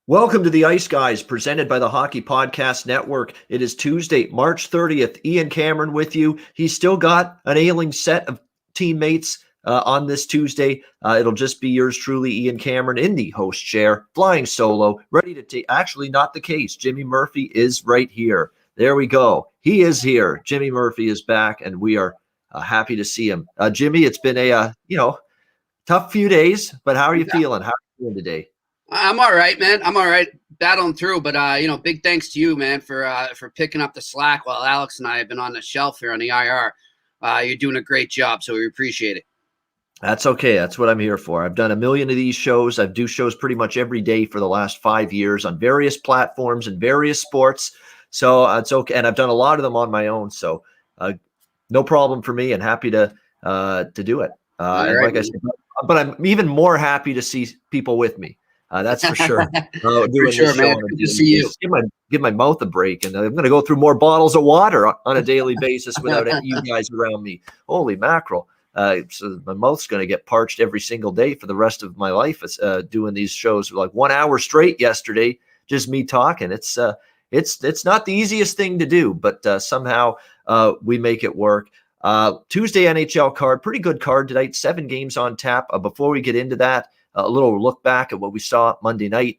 Welcome to the Ice Guys, presented by the Hockey Podcast Network. It is Tuesday, March 30th. Ian Cameron with you. He's still got an ailing set of teammates on this Tuesday. It'll just be yours truly, Ian Cameron, in the host chair, flying solo, ready to take. Actually, not the case. Jimmy Murphy is right here. There we go. He is here. Jimmy Murphy is back, and we are happy to see him. Jimmy, it's been a tough few days, but how are you feeling? How are you doing today? I'm all right, man. I'm all right, battling through. But big thanks to you, man, for picking up the slack while Alex and I have been on the shelf here on the IR. You're doing a great job, so we appreciate it. That's okay. That's what I'm here for. I've done a million of these shows. I do shows pretty much every day for the last 5 years on various platforms and various sports. So it's okay. And I've done a lot of them on my own. So no problem for me, and happy to do it. And right, like I said, but I'm even more happy to see people with me. That's for sure. For sure, man. Good to see you. Give my mouth a break, and I'm going to go through more bottles of water on a daily basis without you guys around me. Holy mackerel! So my mouth's going to get parched every single day for the rest of my life. Doing these shows like 1 hour straight yesterday, just me talking. It's not the easiest thing to do, but somehow we make it work. Tuesday NHL card, pretty good card tonight. 7 games on tap. Before we get into that, a little look back at what we saw Monday night.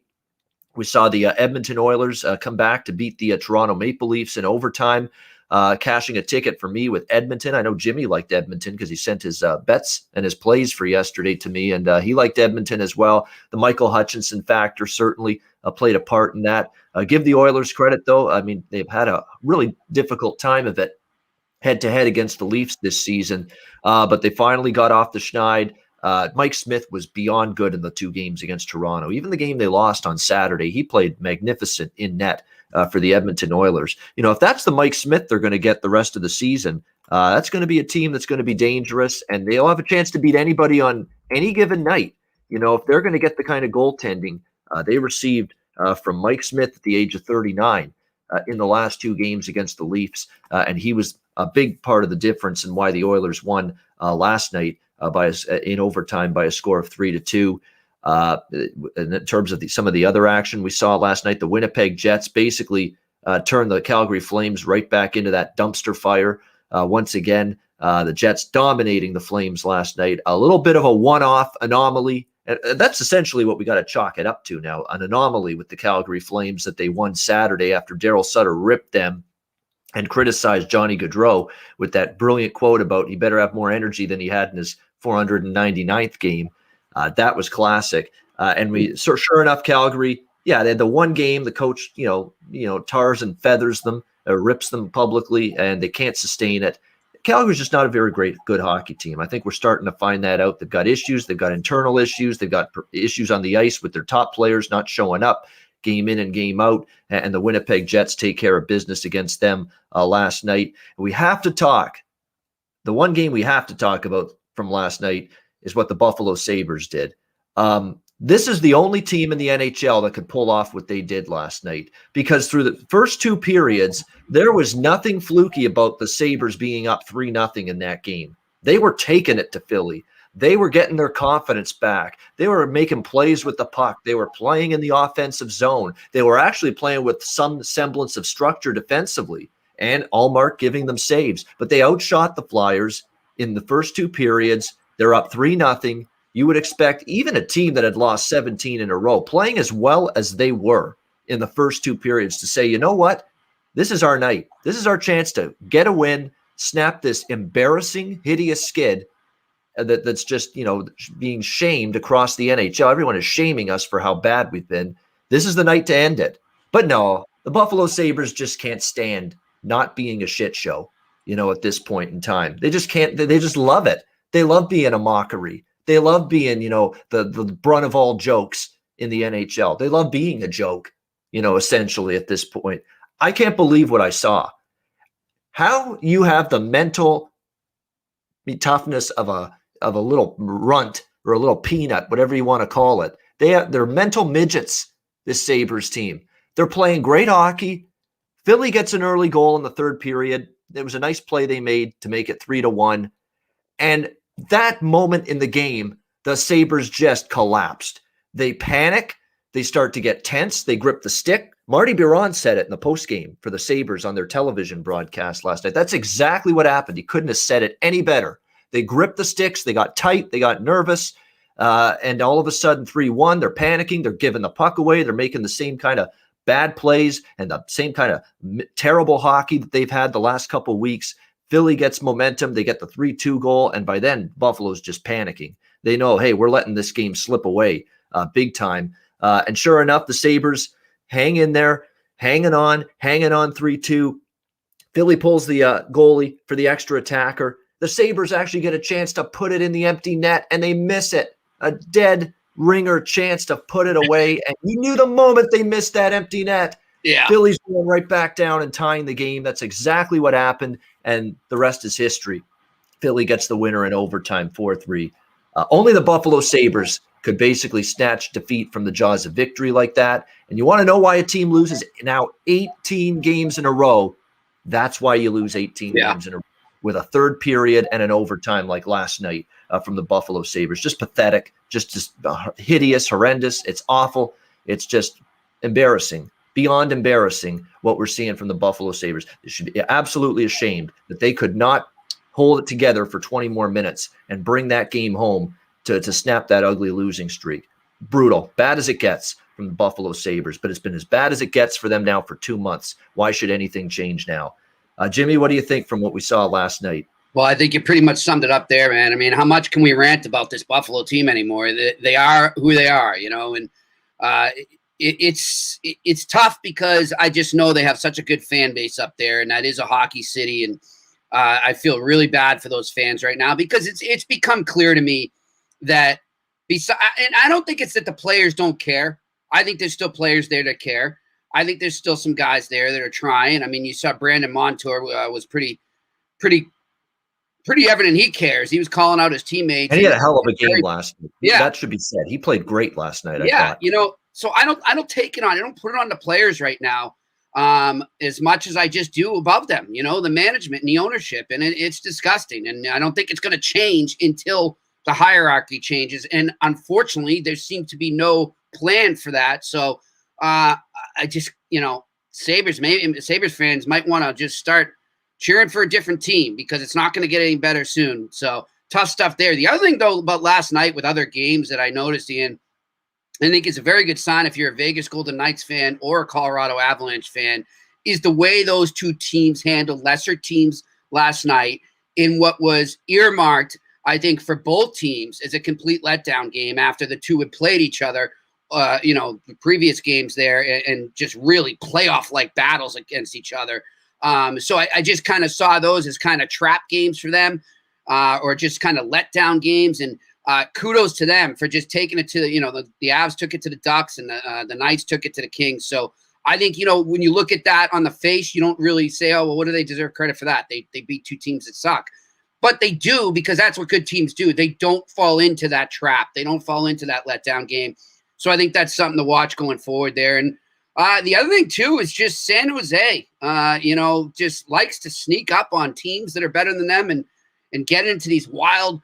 We saw the Edmonton Oilers come back to beat the Toronto Maple Leafs in overtime, cashing a ticket for me with Edmonton. I know Jimmy liked Edmonton because he sent his bets and his plays for yesterday to me, and he liked Edmonton as well. The Michael Hutchinson factor certainly played a part in that. Give the Oilers credit, though. I mean, they've had a really difficult time of it head-to-head against the Leafs this season, but they finally got off the schneid. Mike Smith was beyond good in the 2 games against Toronto. Even the game they lost on Saturday, he played magnificent in net for the Edmonton Oilers. If that's the Mike Smith they're going to get the rest of the season, that's going to be a team that's going to be dangerous, and they'll have a chance to beat anybody on any given night. If they're going to get the kind of goaltending they received from Mike Smith at the age of 39 in the last 2 games against the Leafs, and he was a big part of the difference in why the Oilers won last night. In overtime by a score of 3-2. In terms of some of the other action we saw last night, the Winnipeg Jets basically turned the Calgary Flames right back into that dumpster fire. Once again, the Jets dominating the Flames last night. A little bit of a one-off anomaly. And that's essentially what we got to chalk it up to now, an anomaly with the Calgary Flames that they won Saturday after Daryl Sutter ripped them and criticized Johnny Gaudreau with that brilliant quote about he better have more energy than he had in his 499th game. That was classic. And sure enough, Calgary, they had the one game, the coach, tars and feathers them, rips them publicly, and they can't sustain it. Calgary's just not a very good hockey team. I think we're starting to find that out. They've got issues. They've got internal issues. They've got issues on the ice with their top players not showing up game in and game out, and the Winnipeg Jets take care of business against them last night. We have to talk. The one game we have to talk about from last night is what the Buffalo Sabres did. This is the only team in the NHL that could pull off what they did last night, because through the first 2 periods, there was nothing fluky about the Sabres being up 3-0 in that game. They were taking it to Philly. They were getting their confidence back. They were making plays with the puck. They were playing in the offensive zone. They were actually playing with some semblance of structure defensively, and Allmark giving them saves. But they outshot the Flyers in the first 2 periods. They're up 3-0. You would expect even a team that had lost 17 in a row, playing as well as they were in the first 2 periods, to say, you know what? This is our night. This is our chance to get a win, snap this embarrassing, hideous skid that's just, being shamed across the NHL. Everyone is shaming us for how bad we've been. This is the night to end it. But no, the Buffalo Sabres just can't stand not being a shit show, at this point in time. They just can't. They just love it. They love being a mockery. They love being, the brunt of all jokes in the NHL. They love being a joke, essentially at this point. I can't believe what I saw. How you have the mental toughness of a little runt or a little peanut, whatever you want to call it. They're mental midgets, this Sabres team. They're playing great hockey. Philly gets an early goal in the 3rd period. It was a nice play they made to make it 3-1. And that moment in the game, the Sabres just collapsed. They panic. They start to get tense. They grip the stick. Marty Biron said it in the postgame for the Sabres on their television broadcast last night. That's exactly what happened. He couldn't have said it any better. They gripped the sticks. They got tight. They got nervous. And all of a sudden, 3-1, they're panicking. They're giving the puck away. They're making the same kind of bad plays and the same kind of terrible hockey that they've had the last couple of weeks. Philly gets momentum. They get the 3-2 goal. And by then, Buffalo's just panicking. They know, hey, we're letting this game slip away big time. And sure enough, the Sabres hang in there, hanging on 3-2. Philly pulls the goalie for the extra attacker. The Sabres actually get a chance to put it in the empty net, and they miss it. A dead ringer chance to put it away. And you knew the moment they missed that empty net, Philly's going right back down and tying the game. That's exactly what happened, and the rest is history. Philly gets the winner in overtime, 4-3. Only the Buffalo Sabres could basically snatch defeat from the jaws of victory like that. And you want to know why a team loses now 18 games in a row? That's why you lose 18 games in a row, with a third period and an overtime like last night from the Buffalo Sabres. Just pathetic, just hideous, horrendous. It's awful. It's just embarrassing, beyond embarrassing what we're seeing from the Buffalo Sabres. They should be absolutely ashamed that they could not hold it together for 20 more minutes and bring that game home to snap that ugly losing streak. Brutal, bad as it gets from the Buffalo Sabres, but it's been as bad as it gets for them now for 2 months. Why should anything change now? Jimmy, what do you think from what we saw last night? Well, I think you pretty much summed it up there, man. I mean, how much can we rant about this Buffalo team anymore? They are who they are, you know, and it's tough because I just know they have such a good fan base up there, and that is a hockey city, and I feel really bad for those fans right now because it's become clear to me that and I don't think it's that the players don't care. I think there's still players there that care. I think there's still some guys there that are trying. I mean, you saw Brandon Montour was pretty evident he cares. He was calling out his teammates. And he had a hell of a game last night. Yeah, that should be said. He played great last night. I thought. You know, so I don't take it on. I don't put it on the players right now as much as I just do above them. You know, the management and the ownership, and it's disgusting. And I don't think it's going to change until the hierarchy changes. And unfortunately, there seems to be no plan for that. So I just, you know, Sabres fans might want to just start cheering for a different team because it's not going to get any better soon. So tough stuff there. The other thing, though, about last night with other games that I noticed, Ian, I think it's a very good sign if you're a Vegas Golden Knights fan or a Colorado Avalanche fan, is the way those two teams handled lesser teams last night in what was earmarked, I think, for both teams as a complete letdown game after the two had played each other, the previous games there and just really playoff-like battles against each other. So I just kind of saw those as kind of trap games for them or just kind of letdown games. And kudos to them for just taking it to, the Avs took it to the Ducks and the Knights took it to the Kings. So I think, when you look at that on the face, you don't really say, oh, well, what do they deserve credit for that? They beat two teams that suck. But they do, because that's what good teams do. They don't fall into that trap. They don't fall into that letdown game. So I think that's something to watch going forward there. And the other thing, too, is just San Jose, just likes to sneak up on teams that are better than them and get into these wild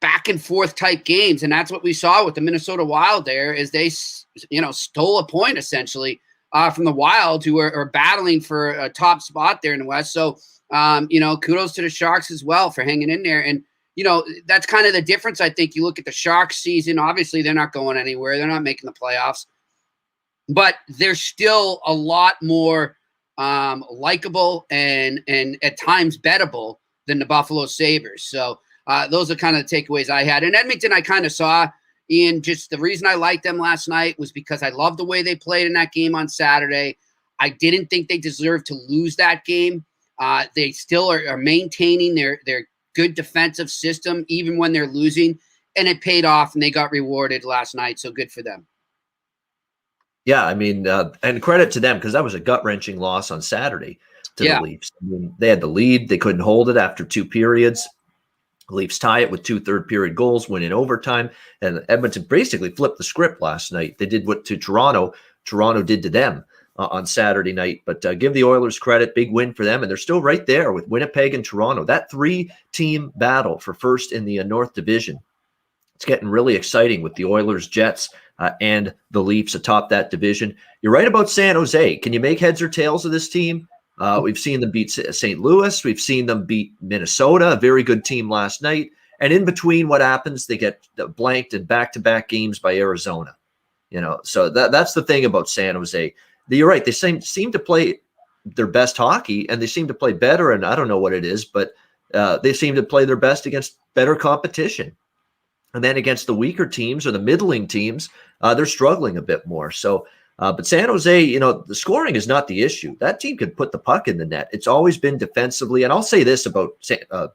back and forth type games. And that's what we saw with the Minnesota Wild there, is they, stole a point essentially from the Wild, who are battling for a top spot there in the West. So, kudos to the Sharks as well for hanging in there. And, that's kind of the difference. I think you look at the Sharks season, obviously they're not going anywhere. They're not making the playoffs, but they're still a lot more likable and at times bettable than the Buffalo Sabres. So those are kind of the takeaways I had. In Edmonton, I kind of saw, Ian, just the reason I liked them last night was because I loved the way they played in that game on Saturday. I didn't think they deserved to lose that game. They still are maintaining their good defensive system, even when they're losing, and it paid off and they got rewarded last night. So good for them. Yeah, I mean, and credit to them, because that was a gut-wrenching loss on Saturday to the Leafs. I mean, they had the lead. They couldn't hold it after two periods. The Leafs tie it with 2 third-period goals, win in overtime, and Edmonton basically flipped the script last night. They did what to Toronto did to them on Saturday night. But give the Oilers credit, big win for them, and they're still right there with Winnipeg and Toronto. That 3-team battle for first in the North Division It's getting really exciting with the Oilers, Jets, and the Leafs atop that division. You're right about San Jose. Can you make heads or tails of this team? We've seen them beat St. Louis. We've seen them beat Minnesota, a very good team last night. And in between, what happens? They get blanked in back-to-back games by Arizona. So that's the thing about San Jose. You're right. They seem to play their best hockey, and they seem to play better. And I don't know what it is, but they seem to play their best against better competition. And then against the weaker teams or the middling teams, they're struggling a bit more. So, but San Jose, the scoring is not the issue. That team could put the puck in the net. It's always been defensively. And I'll say this about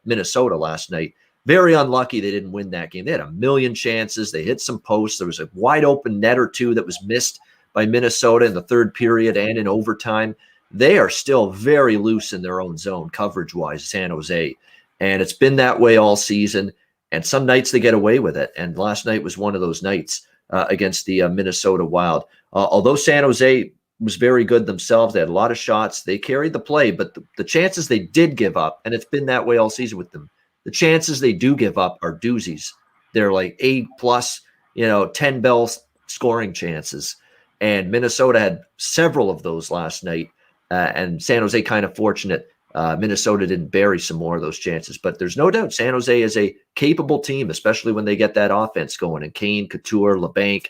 Minnesota last night. Very unlucky they didn't win that game. They had a million chances. They hit some posts. There was a wide open net or two that was missed by Minnesota in the third period and in overtime. They are still very loose in their own zone coverage-wise, San Jose. And it's been that way all season. And some nights they get away with it. And last night was one of those nights against the Minnesota Wild. Although San Jose was very good themselves, they had a lot of shots. They carried the play, but the chances they did give up, and it's been that way all season with them, the chances they do give up are doozies. They're like A+, 10 bell scoring chances. And Minnesota had several of those last night. And San Jose kind of fortunate. Minnesota didn't bury some more of those chances, but there's no doubt San Jose is a capable team, especially when they get that offense going. And Kane, Couture, LeBanc,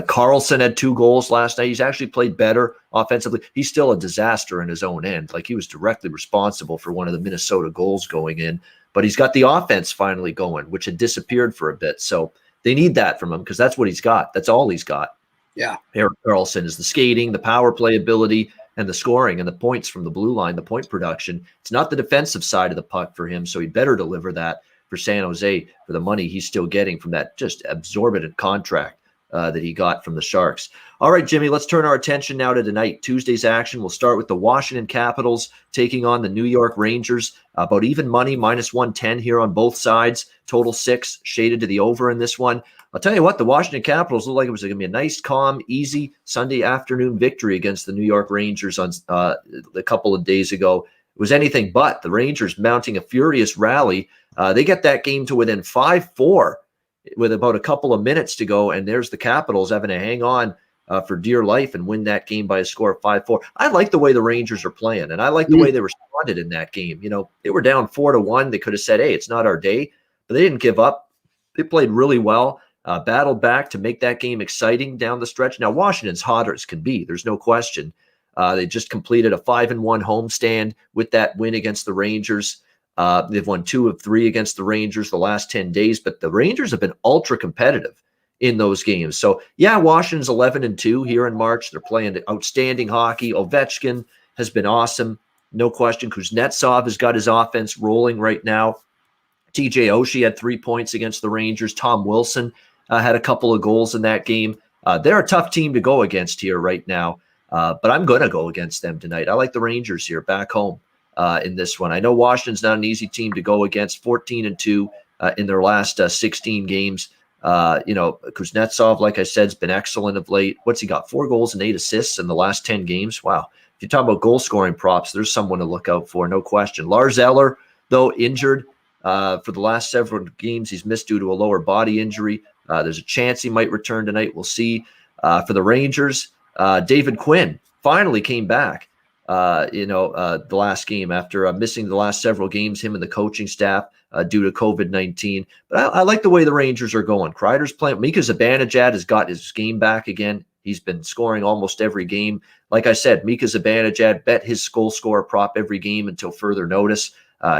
Carlson had 2 goals last night. He's actually played better offensively. He's still a disaster in his own end. Like, he was directly responsible for one of the Minnesota goals going in, but he's got the offense finally going, which had disappeared for a bit. So they need that from him because that's what he's got. That's all he's got. Yeah. Erik Karlsson is the skating, the power play ability, and the scoring and the points from the blue line, the point production. It's not the defensive side of the puck for him, so he better deliver that for San Jose for the money he's still getting from that just exorbitant contract that he got from the Sharks. All right, Jimmy, let's turn our attention now to tonight. Tuesday's action. We'll start with the Washington Capitals taking on the New York Rangers. About even money, -110 here on both sides. Total 6, shaded to the over in this one. I'll tell you what, the Washington Capitals looked like it was going to be a nice, calm, easy Sunday afternoon victory against the New York Rangers on a couple of days ago. It was anything but. The Rangers mounting a furious rally. They get that game to within 5-4 with about a couple of minutes to go, and there's the Capitals having to hang on for dear life and win that game by a score of 5-4. I like the way the Rangers are playing, and I like the way they responded in that game. They were down 4-1. They could have said, hey, it's not our day, but they didn't give up. They played really well. Battled back to make that game exciting down the stretch. Now, Washington's hotter as can be. There's no question. They just completed a 5-1 homestand with that win against the Rangers. They've won 2 of 3 against the Rangers the last 10 days, but the Rangers have been ultra competitive in those games. So, yeah, Washington's 11-2 here in March. They're playing outstanding hockey. Ovechkin has been awesome. No question. Kuznetsov has got his offense rolling right now. TJ Oshie had 3 points against the Rangers. Tom Wilson had a couple of goals in that game. They're a tough team to go against here right now, but I'm going to go against them tonight. I like the Rangers here back home in this one. I know Washington's not an easy team to go against, 14-2 in their last 16 games. Kuznetsov, like I said, has been excellent of late. What's he got? 4 goals and 8 assists in the last 10 games. Wow. If you talk about goal scoring props, there's someone to look out for, no question. Lars Eller, though, injured for the last several games. He's missed due to a lower body injury. There's a chance he might return tonight. We'll see. For the Rangers, David Quinn finally came back, the last game after missing the last several games, him and the coaching staff due to COVID-19. But I like the way the Rangers are going. Kreider's playing. Mika Zibanejad has got his game back again. He's been scoring almost every game. Like I said, Mika Zibanejad bet his goal scorer prop every game until further notice.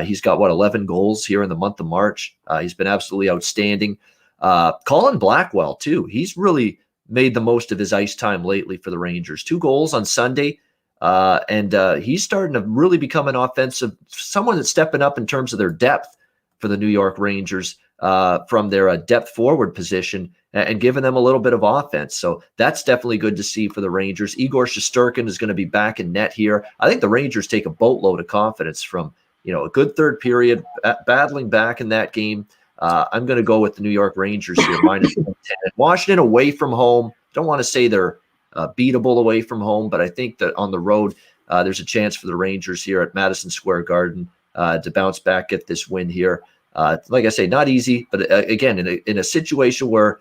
He's got, 11 goals here in the month of March. He's been absolutely outstanding. Colin Blackwell, too. He's really made the most of his ice time lately for the Rangers. 2 goals on Sunday, and he's starting to really become an offensive, someone that's stepping up in terms of their depth for the New York Rangers from their depth forward position and giving them a little bit of offense. So that's definitely good to see for the Rangers. Igor Shesterkin is going to be back in net here. I think the Rangers take a boatload of confidence from a good third period, battling back in that game. I'm going to go with the New York Rangers here, -110. Washington away from home. Don't want to say they're beatable away from home, but I think that on the road, there's a chance for the Rangers here at Madison Square Garden to bounce back, get this win here. Like I say, not easy, but again, in a situation where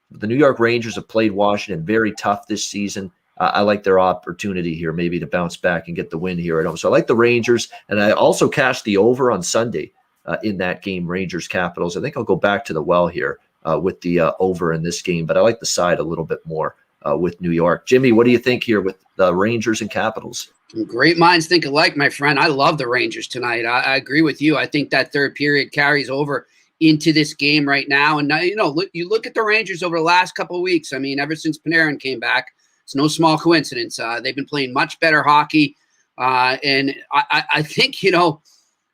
the New York Rangers have played Washington very tough this season, I like their opportunity here maybe to bounce back and get the win here at home. So I like the Rangers, and I also cashed the over on Sunday in that game, Rangers Capitals. I think I'll go back to the well here with the over in this game, but I like the side a little bit more with New York. Jimmy, what do you think here with the Rangers and Capitals? Great minds think alike, my friend. I love the Rangers tonight. I agree with you. I think that third period carries over into this game right now. And now, you look at the Rangers over the last couple of weeks. I mean, ever since Panarin came back, it's no small coincidence. They've been playing much better hockey. And I think,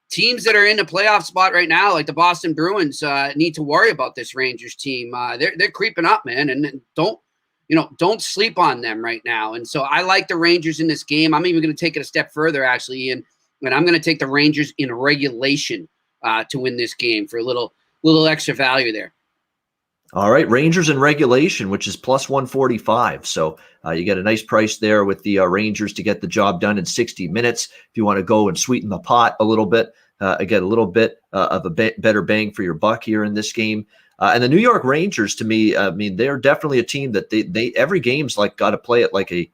teams that are in the playoff spot right now, like the Boston Bruins, need to worry about this Rangers team. They're creeping up, man, and don't sleep on them right now. And so I like the Rangers in this game. I'm even going to take it a step further, actually, and I'm going to take the Rangers in regulation to win this game for a little extra value there. All right, Rangers in regulation, which is plus 145. So you get a nice price there with the Rangers to get the job done in 60 minutes. If you want to go and sweeten the pot a little bit, get a little bit of a better bang for your buck here in this game. And the New York Rangers, to me, I mean, they're definitely a team that they every game's like got to play it like a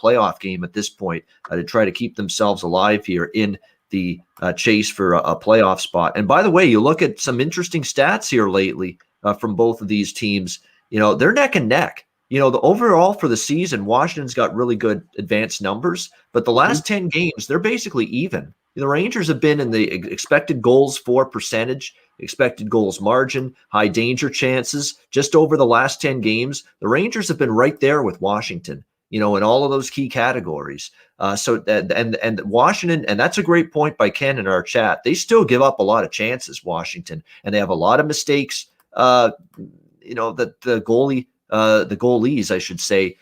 playoff game at this point to try to keep themselves alive here in the chase for a playoff spot. And by the way, you look at some interesting stats here lately from both of these teams. They're neck and neck. The overall for the season, Washington's got really good advanced numbers, but the last 10 games, they're basically even. The Rangers have been in the expected goals for percentage, expected goals margin, high danger chances. Just over the last 10 games, the Rangers have been right there with Washington, in all of those key categories. And Washington, and that's a great point by Ken in our chat, they still give up a lot of chances, Washington, and they have a lot of mistakes. That the goalies, I should say,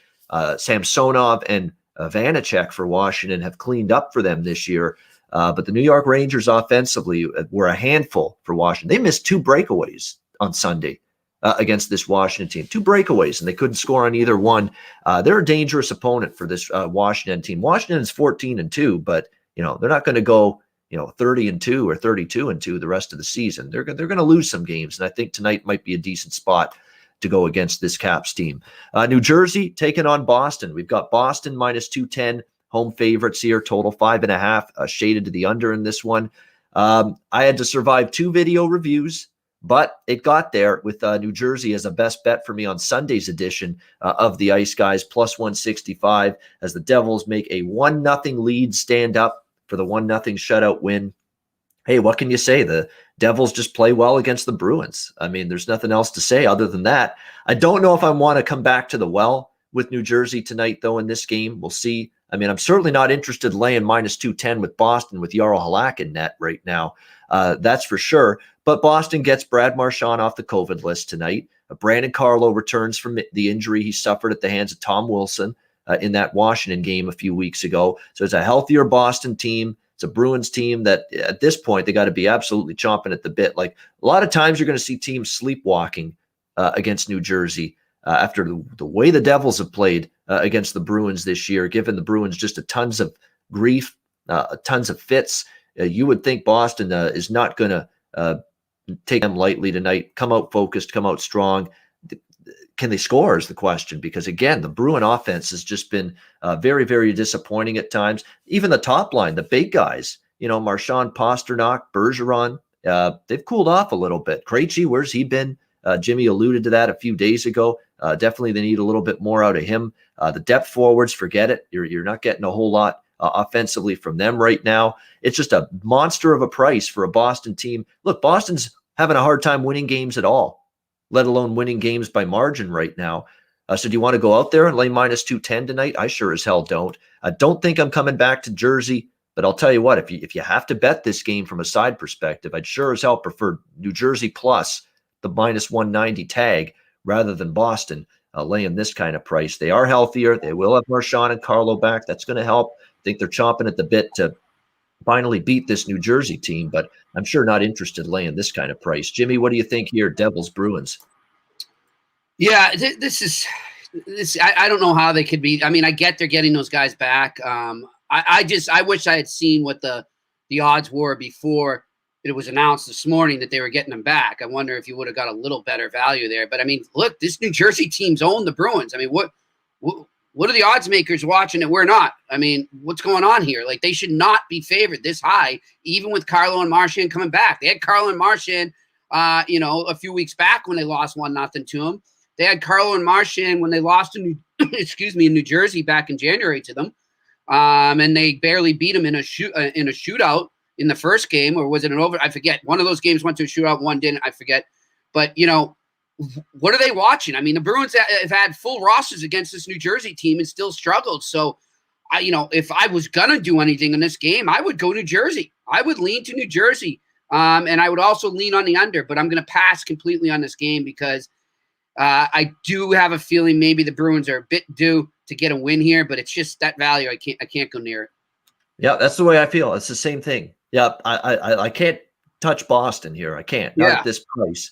Samsonov and Vanacek for Washington have cleaned up for them this year. But the New York Rangers offensively were a handful for Washington. They missed 2 breakaways on Sunday against this Washington team. 2 breakaways, and they couldn't score on either one. They're a dangerous opponent for this Washington team. Washington is 14-2, but they're not going to go 30-2 or 32-2 the rest of the season. They're going to lose some games, and I think tonight might be a decent spot to go against this Caps team. New Jersey taking on Boston. We've got Boston minus 210. Home favorites here, total 5.5, shaded to the under in this one. I had to survive 2 video reviews, but it got there with New Jersey as a best bet for me on Sunday's edition of the Ice Guys, plus 165, as the Devils make a 1-0 lead stand up for the 1-0 shutout win. Hey, what can you say? The Devils just play well against the Bruins. I mean, there's nothing else to say other than that. I don't know if I want to come back to the well with New Jersey tonight, though, in this game. We'll see. I mean, I'm certainly not interested in laying minus 210 with Boston with Jarl Halak in net right now. That's for sure. But Boston gets Brad Marchand off the COVID list tonight. Brandon Carlo returns from the injury he suffered at the hands of Tom Wilson in that Washington game a few weeks ago. So it's a healthier Boston team. It's a Bruins team that at this point, they got to be absolutely chomping at the bit. Like a lot of times you're going to see teams sleepwalking against New Jersey after the way the Devils have played against the Bruins this year, given the Bruins just tons of grief, tons of fits. You would think Boston is not going to take them lightly tonight, come out focused, come out strong. Can they score is the question, because again, the Bruin offense has just been very, very disappointing at times. Even the top line, the big guys, Marchand, Pasternak, Bergeron, they've cooled off a little bit. Krejci, where's he been? Jimmy alluded to that a few days ago. Definitely they need a little bit more out of him. The depth forwards, forget it. You're not getting a whole lot offensively from them right now. It's just a monster of a price for a Boston team. Look, Boston's having a hard time winning games at all, let alone winning games by margin right now. So do you want to go out there and lay minus 210 tonight? I sure as hell don't. I don't think I'm coming back to Jersey, but I'll tell you what, if you have to bet this game from a side perspective, I'd sure as hell prefer New Jersey plus the minus 190 tag rather than Boston laying this kind of price. They are healthier. They will have Marchand and Carlo back. That's going to help. I think they're chomping at the bit to finally beat this New Jersey team, but I'm sure not interested laying this kind of price. Jimmy, what do you think here? Devils, Bruins. Yeah, this is I don't know how they could be. I mean, I get they're getting those guys back. I wish I had seen what the odds were before it was announced this morning that they were getting him back. I wonder if you would have got a little better value there. But I mean, look, this New Jersey team's own the Bruins. I mean, what are the odds makers watching that we're not? I mean, what's going on here? Like, they should not be favored this high, even with Carlo and Marchand coming back. They had Carlo and Marchand, a few weeks back when they lost 1-0 to them. They had Carlo and Marchand when they lost in New Jersey back in January to them, and they barely beat them in a shootout in the first game, or was it an over? I forget. One of those games went to a shootout, one didn't. I forget. But what are they watching? I mean, the Bruins have had full rosters against this New Jersey team and still struggled. So, if I was gonna do anything in this game, I would go New Jersey. I would lean to New Jersey, and I would also lean on the under. But I'm gonna pass completely on this game because I do have a feeling maybe the Bruins are a bit due to get a win here. But it's just that value. I can't go near it. Yeah, that's the way I feel. It's the same thing. Yeah, I can't touch Boston here. I can't. Not at this price.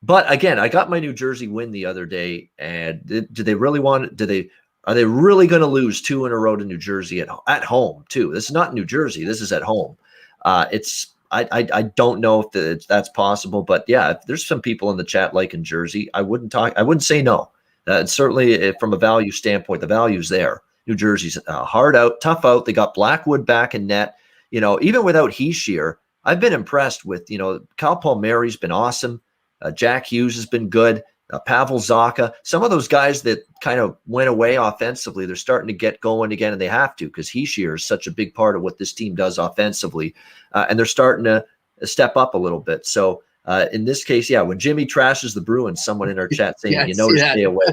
But again, I got my New Jersey win the other day, and do they really want? Are they really going to lose 2 in a row to New Jersey at home too? This is not New Jersey. This is at home. I don't know if that's possible, but yeah, if there's some people in the chat like in Jersey, I wouldn't say no. Certainly, from a value standpoint, the value's there. New Jersey's hard out, tough out. They got Blackwood back in net. Even without Hischier, I've been impressed with, Kyle Palmieri's been awesome. Jack Hughes has been good. Pavel Zacha, some of those guys that kind of went away offensively, they're starting to get going again, and they have to because Hischier is such a big part of what this team does offensively, and they're starting to step up a little bit. So in this case, yeah, when Jimmy trashes the Bruins, someone in our chat saying, yes, to stay away.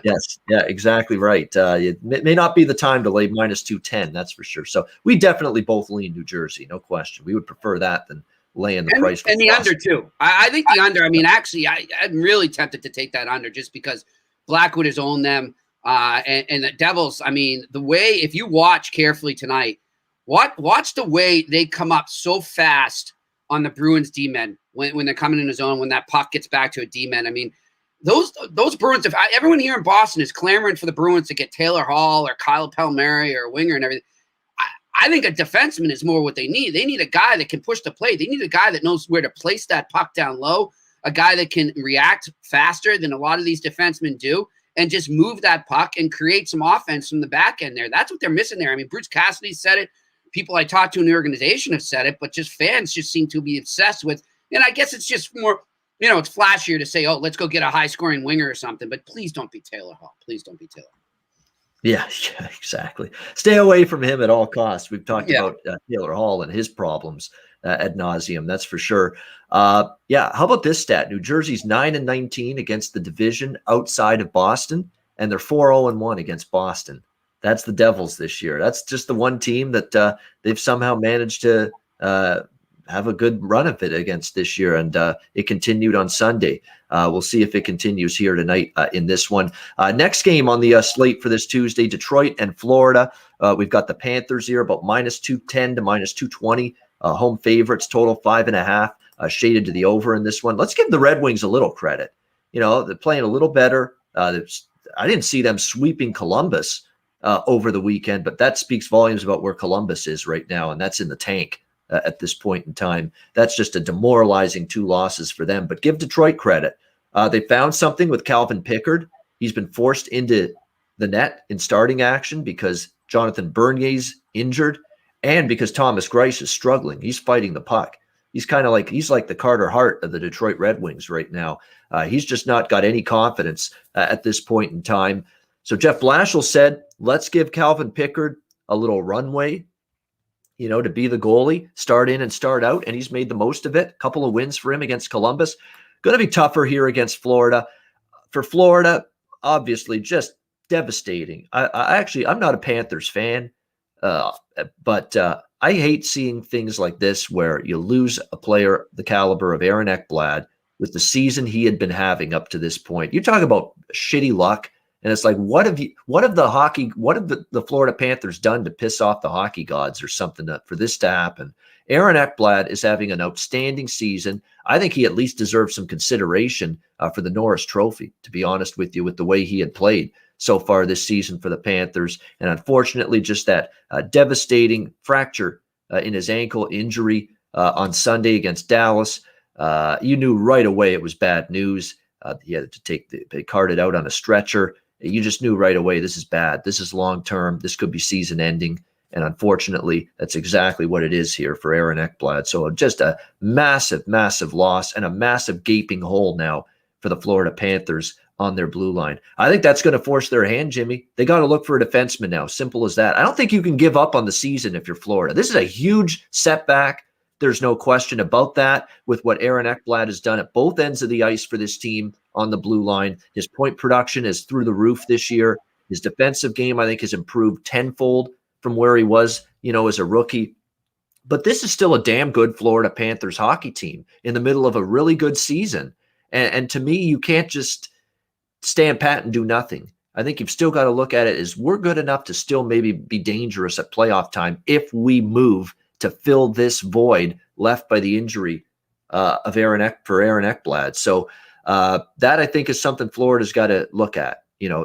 Yes, yeah, exactly right. It may not be the time to lay -210, that's for sure. So we definitely both lean New Jersey, no question. We would prefer that than laying the price. And the under too. I think the under, I mean, actually, I'm really tempted to take that under just because Blackwood has owned them. And the Devils, I mean, the way, if you watch carefully tonight, watch the way they come up so fast on the Bruins D-men when they're coming in the zone, when that puck gets back to a D-men. I mean, those Bruins, everyone here in Boston is clamoring for the Bruins to get Taylor Hall or Kyle Palmieri or Winger and everything. I think a defenseman is more what they need. They need a guy that can push the play. They need a guy that knows where to place that puck down low, a guy that can react faster than a lot of these defensemen do and just move that puck and create some offense from the back end there. That's what they're missing there. I mean, Bruce Cassidy said it. People I talked to in the organization have said it, but just fans just seem to be obsessed with. And I guess it's just more, it's flashier to say, oh, let's go get a high-scoring winger or something. But please don't be Taylor Hall. Please don't be Taylor Hall. Yeah, exactly. Stay away from him at all costs. We've talked about Taylor Hall and his problems ad nauseum. That's for sure. How about this stat? New Jersey's 9-19 against the division outside of Boston, and they're 4-0-1 against Boston. That's the Devils this year. That's just the one team that they've somehow managed to have a good run of it against this year, and it continued on Sunday. We'll see if it continues here tonight in this one. Next game on the slate for this Tuesday, Detroit and Florida. We've got the Panthers here about -210 to -220. Home favorites, total 5.5, shaded to the over in this one. Let's give the Red Wings a little credit. They're playing a little better. I didn't see them sweeping Columbus over the weekend, but that speaks volumes about where Columbus is right now, and that's in the tank. At this point in time, that's just a demoralizing 2 losses for them. But give Detroit credit. They found something with Calvin Pickard. He's been forced into the net in starting action because Jonathan Bernier's injured and because Thomas Greiss is struggling. He's fighting the puck. He's like the Carter Hart of the Detroit Red Wings right now. He's just not got any confidence at this point in time. So Jeff Blashill said, let's give Calvin Pickard a little runway, to be the goalie, start in and start out, and he's made the most of it. A couple of wins for him against Columbus. Going to be tougher here against Florida. For Florida, obviously, just devastating. I'm not a Panthers fan, but I hate seeing things like this where you lose a player the caliber of Aaron Ekblad with the season he had been having up to this point. You talk about shitty luck. And it's like, what have the Florida Panthers done to piss off the hockey gods or something for this to happen? Aaron Ekblad is having an outstanding season. I think he at least deserves some consideration for the Norris Trophy, to be honest with you, with the way he had played so far this season for the Panthers. And unfortunately, just that devastating fracture in his ankle injury on Sunday against Dallas. You knew right away it was bad news. He had to they carted out on a stretcher. You just knew right away this is bad. This is long-term. This could be season-ending. And unfortunately, that's exactly what it is here for Aaron Ekblad. So just a massive, massive loss and a massive gaping hole now for the Florida Panthers on their blue line. I think that's going to force their hand, Jimmy. They got to look for a defenseman now. Simple as that. I don't think you can give up on the season if you're Florida. This is a huge setback. There's no question about that with what Aaron Ekblad has done at both ends of the ice for this team on the blue line. His point production is through the roof this year. His defensive game, I think, has improved tenfold from where he was, as a rookie. But this is still a damn good Florida Panthers hockey team in the middle of a really good season. And to me, you can't just stand pat and do nothing. I think you've still got to look at it as we're good enough to still maybe be dangerous at playoff time if we move to fill this void left by the injury of Aaron Ekblad. So that I think is something Florida's got to look at.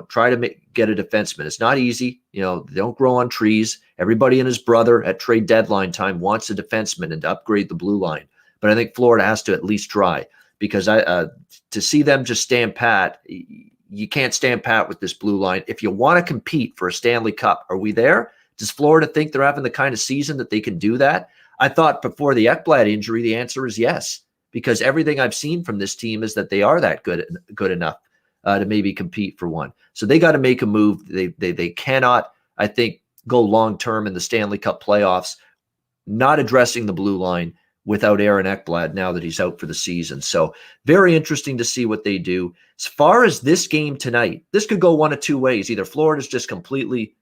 Try to get a defenseman. It's not easy. They don't grow on trees. Everybody and his brother at trade deadline time wants a defenseman and to upgrade the blue line. But I think Florida has to at least try, because to see them just stand pat, you can't stand pat with this blue line. If you want to compete for a Stanley Cup, are we there? Does Florida think they're having the kind of season that they can do that? I thought before the Ekblad injury, the answer is yes, because everything I've seen from this team is that they are that good enough to maybe compete for one. So they got to make a move. They cannot, I think, go long-term in the Stanley Cup playoffs, not addressing the blue line without Aaron Ekblad now that he's out for the season. So very interesting to see what they do. As far as this game tonight, this could go one of two ways. Either Florida's just completely,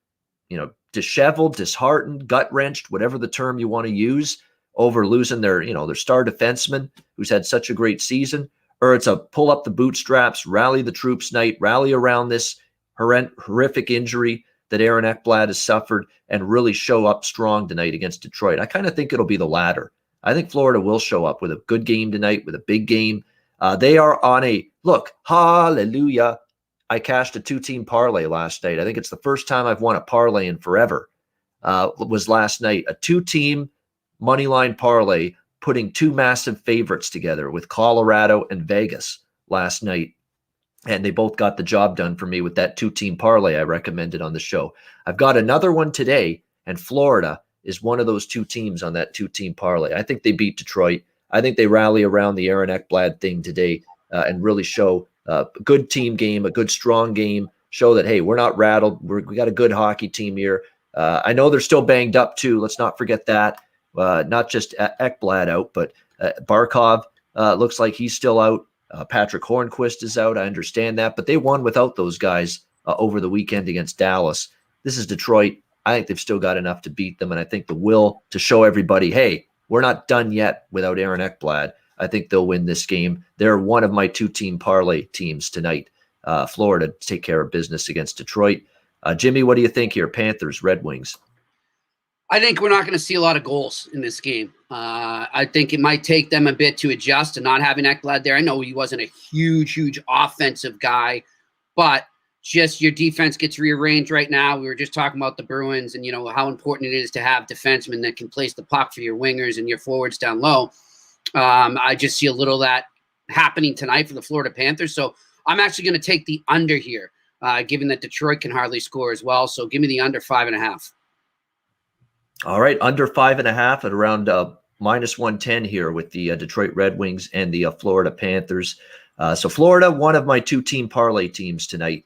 disheveled, disheartened, gut-wrenched, whatever the term you want to use, over losing their star defenseman who's had such a great season, or it's a pull up the bootstraps, rally the troops night, rally around this horrific injury that Aaron Ekblad has suffered and really show up strong tonight against Detroit. I kind of think it'll be the latter. I think Florida will show up with a good game tonight, with a big game. They are on a look. Hallelujah. I cashed a 2-team parlay last night. I think it's the first time I've won a parlay in forever. Was last night a 2-team money line parlay, putting two massive favorites together with Colorado and Vegas last night. And they both got the job done for me with that 2-team parlay I recommended on the show. I've got another one today, and Florida is one of those 2 teams on that 2-team parlay. I think they beat Detroit. I think they rally around the Aaron Ekblad thing today and really show a good team game, a good strong game, show that, hey, we're not rattled. We got a good hockey team here. I know they're still banged up too. Let's not forget that. Not just Ekblad out, but Barkov looks like he's still out. Patrick Hornquist is out. I understand that, but they won without those guys over the weekend against Dallas. This is Detroit. I think they've still got enough to beat them, and I think the will to show everybody, hey, we're not done yet without Aaron Ekblad. I think they'll win this game. They're one of my 2-team parlay teams tonight. Florida to take care of business against Detroit. Jimmy, what do you think here? Panthers, Red Wings. I think we're not going to see a lot of goals in this game. I think it might take them a bit to adjust to not having Ekblad there. I know he wasn't a huge offensive guy, but just your defense gets rearranged right now. We were just talking about the Bruins and, how important it is to have defensemen that can place the puck for your wingers and your forwards down low. I just see a little of that happening tonight for the Florida Panthers. So I'm actually going to take the under here, given that Detroit can hardly score as well. So give me the under 5.5. All right, under 5.5 at around -110 here with the Detroit Red Wings and the Florida Panthers. So Florida, one of my 2-team parlay teams tonight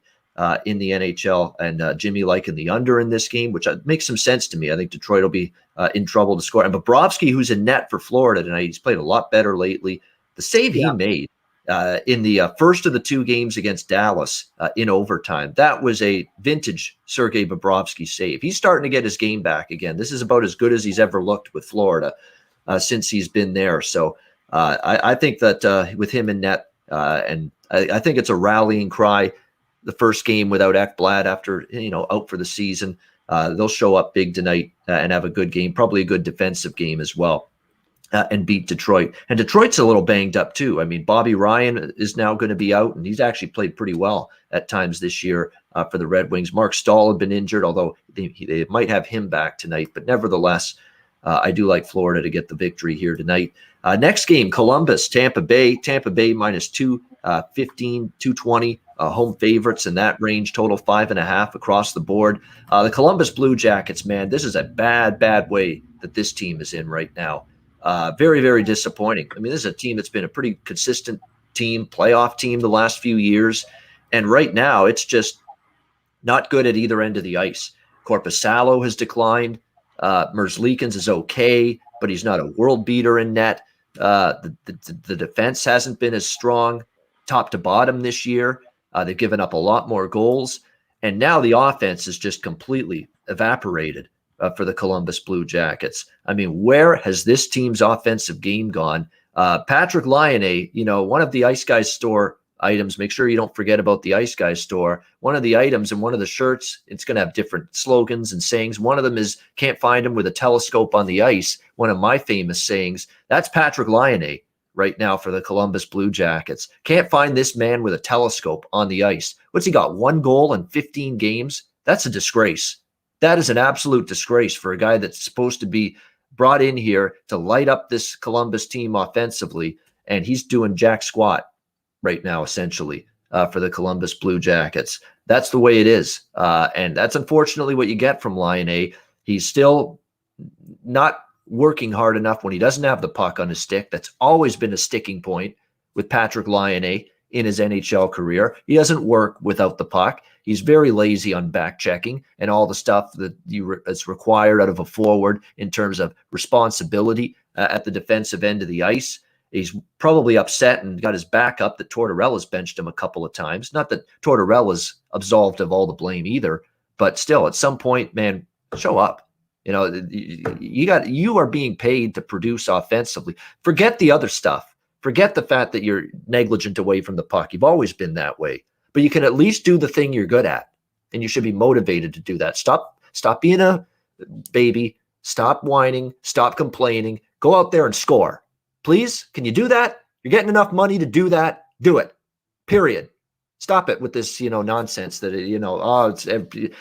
in the NHL, and Jimmy liking the under in this game, which makes some sense to me. I think Detroit will be in trouble to score. And Bobrovsky, who's in net for Florida tonight, he's played a lot better lately. The save he made in the first of the 2 games against Dallas in overtime, that was a vintage Sergei Bobrovsky save. He's starting to get his game back again. This is about as good as he's ever looked with Florida since he's been there. So I think that with him in net, and I think it's a rallying cry. The first game without Ekblad after, out for the season. They'll show up big tonight and have a good game, probably a good defensive game as well, and beat Detroit. And Detroit's a little banged up too. I mean, Bobby Ryan is now going to be out, and he's actually played pretty well at times this year for the Red Wings. Mark Stahl had been injured, although they might have him back tonight. But nevertheless, I do like Florida to get the victory here tonight. Next game, Columbus, Tampa Bay. Tampa Bay minus 215, 220. Home favorites in that range, total 5.5 across the board. The Columbus Blue Jackets, man, this is a bad way that this team is in right now. Very, very disappointing. I mean, this is a team that's been a pretty consistent team, playoff team the last few years. And right now, it's just not good at either end of the ice. Korpisalo has declined. Merzlikins is okay, but he's not a world beater in net. The defense hasn't been as strong top to bottom this year. They've given up a lot more goals. And now the offense is just completely evaporated for the Columbus Blue Jackets. I mean, where has this team's offensive game gone? Patrick Laine, one of the Ice Guys store items, make sure you don't forget about the Ice Guys store. One of the items in one of the shirts, it's going to have different slogans and sayings. One of them is, can't find him with a telescope on the ice. One of my famous sayings. That's Patrick Laine right now for the Columbus Blue Jackets. Can't find this man with a telescope on the ice. What's he got? 1 goal in 15 games? That's a disgrace. That is an absolute disgrace for a guy that's supposed to be brought in here to light up this Columbus team offensively, and he's doing jack squat right now, essentially, for the Columbus Blue Jackets. That's the way it is, and that's unfortunately what you get from Laine. He's still not working hard enough when he doesn't have the puck on his stick. That's always been a sticking point with Patrick Laine in his NHL career. He doesn't work without the puck. He's very lazy on back checking and all the stuff that is required out of a forward in terms of responsibility at the defensive end of the ice. He's probably upset and got his back up that Tortorella's benched him a couple of times. Not that Tortorella's absolved of all the blame either, but still, at some point, man, show up. You are being paid to produce offensively. Forget the other stuff. Forget the fact that you're negligent away from the puck. You've always been that way. But you can at least do the thing you're good at, and you should be motivated to do that. Stop being a baby. Stop whining. Stop complaining. Go out there and score. Please, can you do that? You're getting enough money to do that. Do it. Period. Stop it with this, nonsense that,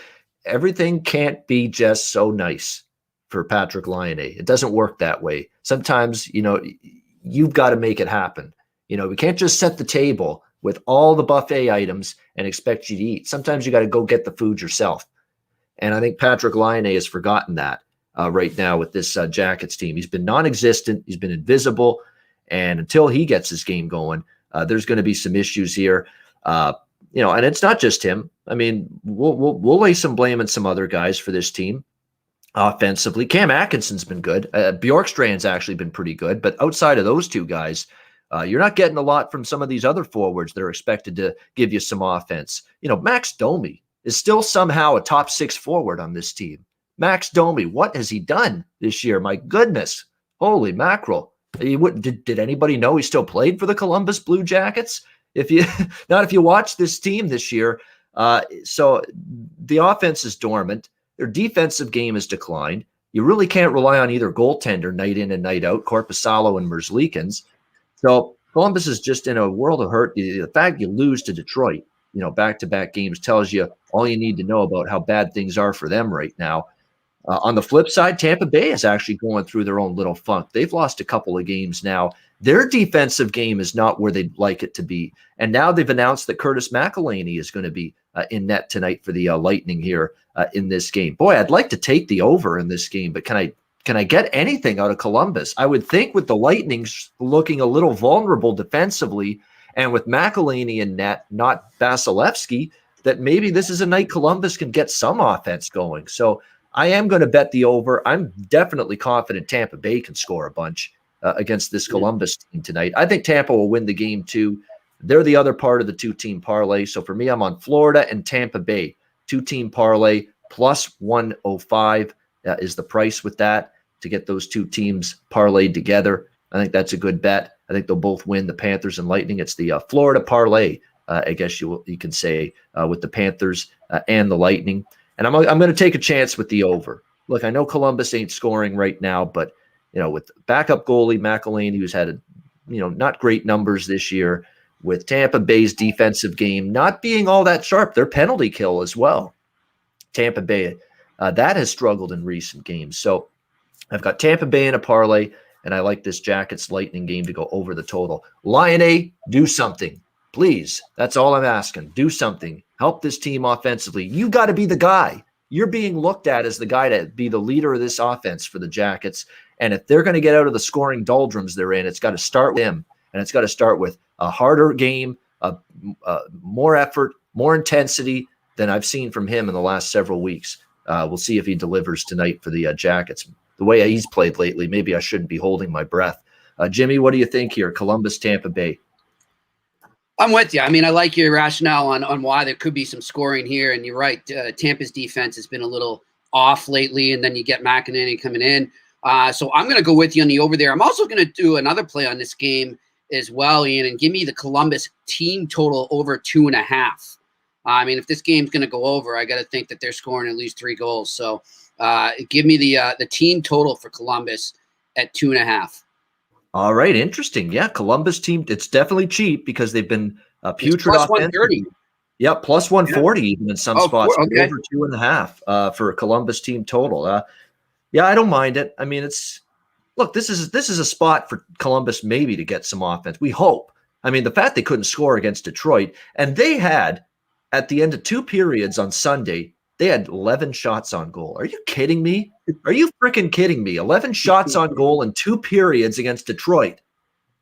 everything can't be just so nice for Patrick Laine. It doesn't work that way. Sometimes, you've got to make it happen. We can't just set the table with all the buffet items and expect you to eat. Sometimes you got to go get the food yourself. And I think Patrick Laine has forgotten that right now with this Jackets team. He's been non-existent. He's been invisible. And until he gets his game going, there's going to be some issues here. And it's not just him. I mean, we'll lay some blame on some other guys for this team offensively. Cam Atkinson's been good. Bjorkstrand's actually been pretty good. But outside of those two guys, you're not getting a lot from some of these other forwards that are expected to give you some offense. Max Domi is still somehow a top 6 forward on this team. Max Domi, what has he done this year? My goodness. Holy mackerel. Did anybody know he still played for the Columbus Blue Jackets? If you watch this team this year, so the offense is dormant. Their defensive game has declined. You really can't rely on either goaltender night in and night out, Korpisalo and Merzlikins. So Columbus is just in a world of hurt. The fact you lose to Detroit, back-to-back games tells you all you need to know about how bad things are for them right now. On the flip side, Tampa Bay is actually going through their own little funk. They've lost a couple of games now. Their defensive game is not where they'd like it to be. And now they've announced that Curtis McElhinney is going to be in net tonight for the Lightning here in this game. Boy, I'd like to take the over in this game, but can I get anything out of Columbus? I would think with the Lightning looking a little vulnerable defensively and with McElhinney in net, not Vasilevsky, that maybe this is a night Columbus can get some offense going. So I am going to bet the over. I'm definitely confident Tampa Bay can score a bunch against this Columbus team tonight. I think Tampa will win the game too. They're the other part of the 2-team parlay. So for me, I'm on Florida and Tampa Bay. 2-team parlay plus 105 is the price with that to get those two teams parlayed together. I think that's a good bet. I think they'll both win, the Panthers and Lightning. It's the Florida parlay, I guess you can say, with the Panthers and the Lightning. And I'm going to take a chance with the over. Look, I know Columbus ain't scoring right now, but with backup goalie McElhinney, who's had not great numbers this year, with Tampa Bay's defensive game not being all that sharp, their penalty kill as well. Tampa Bay, that has struggled in recent games. So I've got Tampa Bay in a parlay, and I like this Jackets Lightning game to go over the total. Lion A, do something. Please. That's all I'm asking. Do something. Help this team offensively. You got to be the guy. You're being looked at as the guy to be the leader of this offense for the Jackets. And if they're going to get out of the scoring doldrums they're in, it's got to start with him. And it's got to start with a harder game, more effort, more intensity than I've seen from him in the last several weeks. We'll see if he delivers tonight for the Jackets. The way he's played lately, maybe I shouldn't be holding my breath. Jimmy, what do you think here? Columbus, Tampa Bay. I'm with you. I mean, I like your rationale on why there could be some scoring here. And you're right. Tampa's defense has been a little off lately, and then you get McEnany coming in. So I'm going to go with you on the over there. I'm also going to do another play on this game as well, Ian, and give me the Columbus team total over 2.5. I mean, if this game's going to go over, I got to think that they're scoring at least 3 goals. So give me the team total for Columbus at 2.5. All right, interesting. Yeah, Columbus team, it's definitely cheap because they've been putrid plus offense. 130. Yeah, plus 140 even in some spots. Okay. Over 2.5 for a Columbus team total. Yeah, I don't mind it. I mean, this is a spot for Columbus maybe to get some offense. We hope. I mean, the fact they couldn't score against Detroit, and they had at the end of 2 periods on Sunday, they had 11 shots on goal. Are you kidding me? Are you freaking kidding me? 11 shots on goal in 2 periods against Detroit.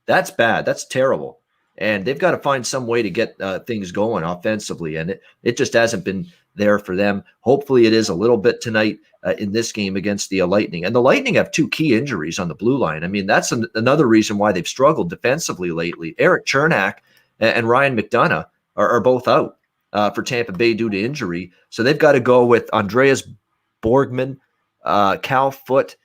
That's bad. That's terrible. And they've got to find some way to get things going offensively. And it just hasn't been there for them. Hopefully it is a little bit tonight in this game against the Lightning. And the Lightning have 2 key injuries on the blue line. I mean, that's another reason why they've struggled defensively lately. Eric Chernak and Ryan McDonough are both out for Tampa Bay due to injury. So they've got to go with Andreas Borgman, Cal Foote,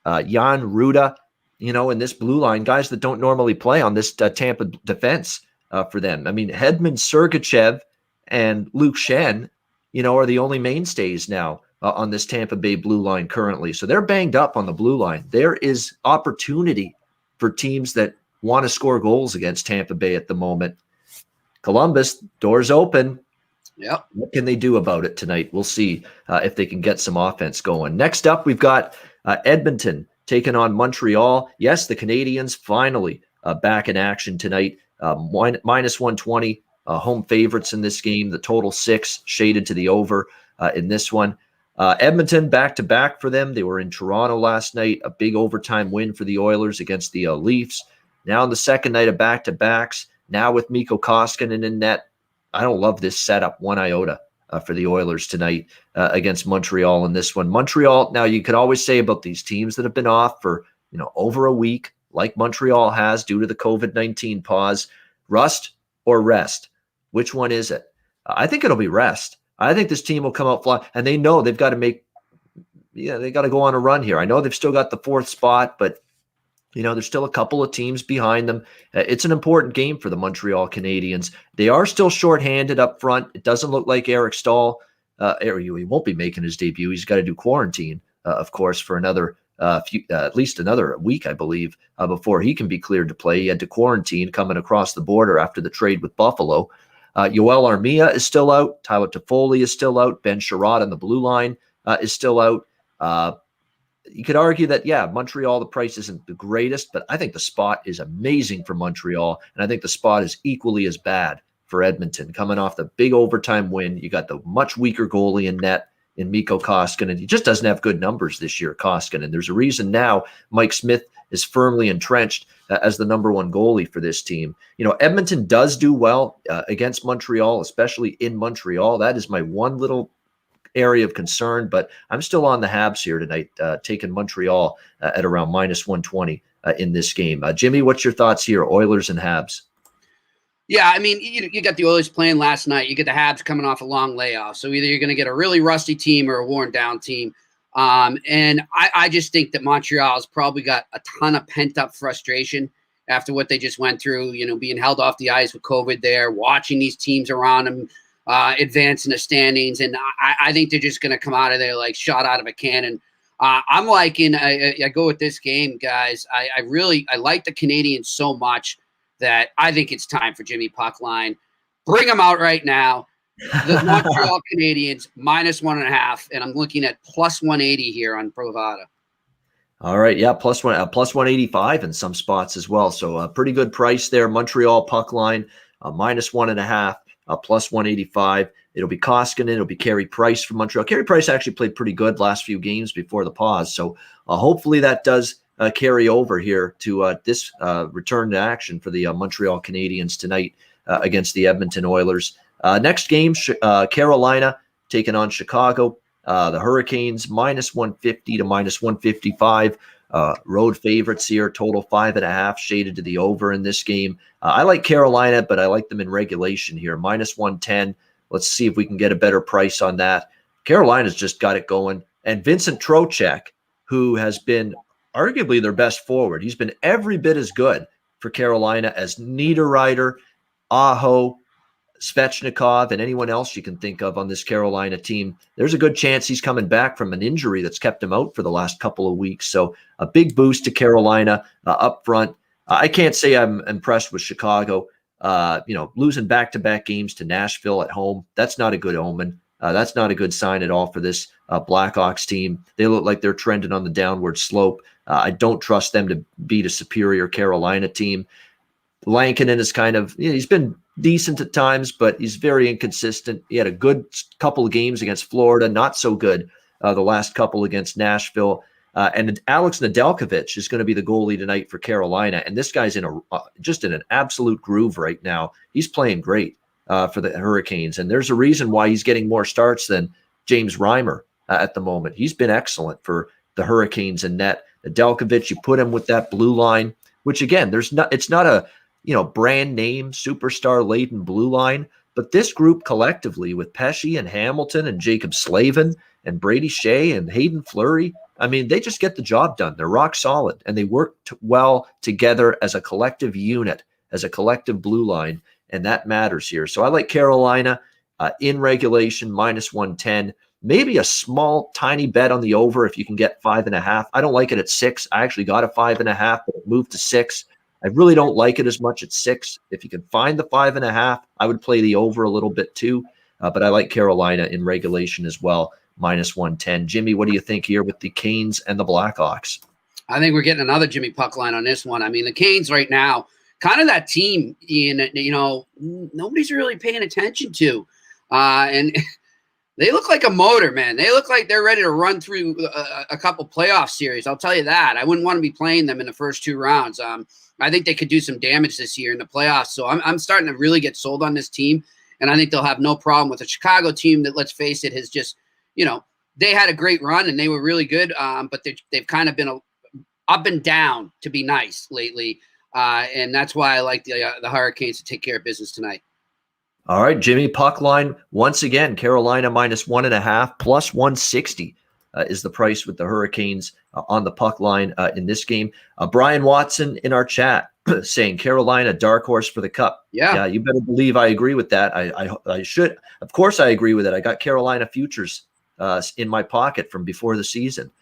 Jan Ruda, in this blue line, guys that don't normally play on this Tampa defense for them. I mean, Hedman, Sergachev, and Luke Shen, are the only mainstays now on this Tampa Bay blue line currently. So they're banged up on the blue line. There is opportunity for teams that want to score goals against Tampa Bay at the moment. Columbus, doors open. Yep. What can they do about it tonight? We'll see if they can get some offense going. Next up, we've got Edmonton taking on Montreal. Yes, the Canadiens finally back in action tonight. Minus 120 home favorites in this game. The total 6 shaded to the over in this one. Edmonton back-to-back for them. They were in Toronto last night. A big overtime win for the Oilers against the Leafs. Now in the second night of back-to-backs. Now with Mikko Koskinen in net. I don't love this setup one iota for the Oilers tonight against Montreal in this one. Montreal, now you could always say about these teams that have been off for over a week, like Montreal has due to the COVID-19 pause. Rust or rest? Which one is it? I think it'll be rest. I think this team will come out flying, and they know they've got to they got to go on a run here. I know they've still got the 4th spot, but there's still a couple of teams behind them. It's an important game for the Montreal Canadiens. They are still shorthanded up front. It doesn't look like Eric Staal, he won't be making his debut. He's got to do quarantine, of course, for another at least another week, I believe, before he can be cleared to play. He had to quarantine coming across the border after the trade with Buffalo. Yoel Armia is still out. Tyler Toffoli is still out. Ben Sherratt on the blue line is still out. You could argue that, Montreal, the price isn't the greatest, but I think the spot is amazing for Montreal, and I think the spot is equally as bad for Edmonton. Coming off the big overtime win, you got the much weaker goalie in net in Mikko Koskinen. He just doesn't have good numbers this year, Koskinen. There's a reason now Mike Smith is firmly entrenched as the number 1 goalie for this team. Edmonton does do well against Montreal, especially in Montreal. That is my one little area of concern, but I'm still on the Habs here tonight, taking Montreal at around minus 120 in this game. Jimmy, what's your thoughts here? Oilers and Habs. Yeah, I mean, you got the Oilers playing last night. You get the Habs coming off a long layoff. So either you're going to get a really rusty team or a worn-down team. And I just think that Montreal has probably got a ton of pent-up frustration after what they just went through, being held off the ice with COVID there, watching these teams around them advance in the standings. And I think they're just going to come out of there like shot out of a cannon. I'm liking, I go with this game, guys. I like the Canadiens so much that I think it's time for Jimmy Puckline. Bring them out right now. The Montreal Canadiens minus 1.5, and I'm looking at plus 180 here on Bovada. All right, yeah, plus 185 in some spots as well. So a pretty good price there. Montreal puck line, -1.5, plus 185. It'll be Koskinen. It'll be Carey Price from Montreal. Carey Price actually played pretty good last few games before the pause. So hopefully that does carry over here to this return to action for the Montreal Canadiens tonight against the Edmonton Oilers. Next game, Carolina taking on Chicago. The Hurricanes -150 to -155. Road favorites here, total 5.5, shaded to the over in this game. I like Carolina, but I like them in regulation here, -110. Let's see if we can get a better price on that. Carolina's just got it going. And Vincent Trocheck, who has been arguably their best forward, he's been every bit as good for Carolina as Niederreiter, Aho, Svechnikov, and anyone else you can think of on this Carolina team. There's a good chance he's coming back from an injury that's kept him out for the last couple of weeks. So a big boost to Carolina up front. I can't say I'm impressed with Chicago. Losing back-to-back games to Nashville at home, that's not a good omen. That's not a good sign at all for this Blackhawks team. They look like they're trending on the downward slope. I don't trust them to beat a superior Carolina team. Lankinen is he's been decent at times, but he's very inconsistent. He had a good couple of games against Florida, not so good the last couple against Nashville. And Alex Nadalkovic is going to be the goalie tonight for Carolina. And this guy's in just in an absolute groove right now. He's playing great for the Hurricanes. And there's a reason why he's getting more starts than James Reimer at the moment. He's been excellent for the Hurricanes in net. Nadalkovic, you put him with that blue line, which again, it's not a brand name, superstar laden blue line. But this group collectively with Pesce and Hamilton and Jacob Slavin and Brady Shea and Hayden Fleury, I mean, they just get the job done. They're rock solid, and they work well together as a collective unit, as a collective blue line, and that matters here. So I like Carolina in regulation, -110. Maybe a small, tiny bet on the over if you can get 5.5. I don't like it at 6. I actually got a 5.5, but it moved to 6. I really don't like it as much at 6. If you can find the 5.5, I would play the over a little bit too. But I like Carolina in regulation as well, -110. Jimmy, what do you think here with the Canes and the Blackhawks? I think we're getting another Jimmy puck line on this one. I mean, the Canes right now, kind of that team, nobody's really paying attention to. And they look like a motor, man. They look like they're ready to run through a couple playoff series. I'll tell you that. I wouldn't want to be playing them in the first 2 rounds. I think they could do some damage this year in the playoffs. So I'm starting to really get sold on this team. And I think they'll have no problem with a Chicago team that, let's face it, has just, they had a great run and they were really good. But they've kind of been up and down, to be nice, lately. And that's why I like the Hurricanes to take care of business tonight. All right, Jimmy, puck line. Once again, Carolina -1.5, plus 160 is the price with the Hurricanes on the puck line in this game. Brian Watson in our chat saying Carolina dark horse for the cup. Yeah, you better believe I agree with that. I should. Of course I agree with it. I got Carolina futures in my pocket from before the season.